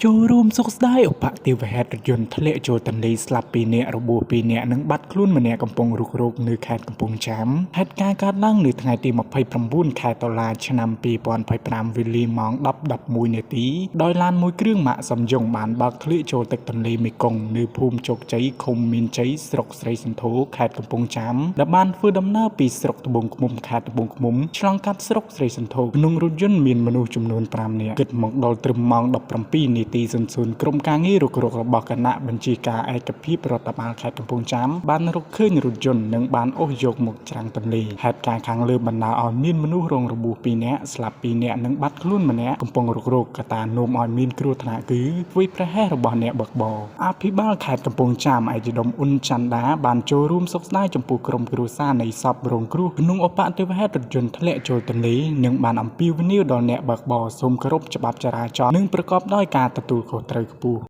ចូលរួមសោកស្ដាយឧបទ្ទវហេតុរថយន្តធ្លាក់ចូលទន្លេស្លាប់2នាក់របួស2នាក់និងបាត់ខ្លួនម្នាក់កំពុងរុករកនៅខេត្តកំពង់ចាមហេតុការណ៍កើតឡើងនៅថ្ងៃទី29ខែតុលាឆ្នាំ2025វេលាម៉ោង 10:11 នាទីដោយឡានមួយគ្រឿងម៉ាកសំយុងបានបើកធ្លាក់ចូលទឹកទន្លេមេគង្គនៅភូមិជោគជ័យឃុំមានជ័យស្រុកស្រីសន្ធរខេត្តកំពង់ចាមដែលបានធ្វើដំណើរពីស្រុកត្បូងឃ្មុំខេត្តត្បូងឃ្មុំឆ្លងកាត់ស្រុកស្រីសន្ធរក្នុងរថយន្តមានមនុស្សចំនួន5នាក់គិតមកដល់ត្រឹមម៉ោង 17 នាទីក្រុមការងាររុករករបស់គណៈបញ្ជាការឯកភាពរដ្ឋបាលខេត្តកំពង់ចាមបានរកឃើញរថយន្តនិងបានអូសយកមកច្រាំងទន្លេហេតុការណ៍ខាងលើបណ្ដាលឲ្យមានមនុស្សរងរបួស2នាក់ស្លាប់2នាក់និងបាត់ខ្លួនម្នាក់កំពុងរុករកកត្តានាំឲ្យមានគ្រោះថ្នាក់គឺធ្វើប្រហែសរបស់អ្នកបើកបរអភិបាលខេត្តកំពង់ចាមឯកឧត្តមអ៊ុនច័ន្ទដាបានចូលរួមសោកស្ដាយចំពោះក្រុមគ្រួសារនៃសពរងគ្រោះក្នុងឧបទ្ទវហេតុរថយន្តធ្លាក់ចូលទន្លេនិងបានអំពាវនាវដល់អ្នកបើកបរសូមគោរពច្បាប់ចរាចរណ៍និងប្រកបដោយការទទួលខុសត្រូវខ្ពស់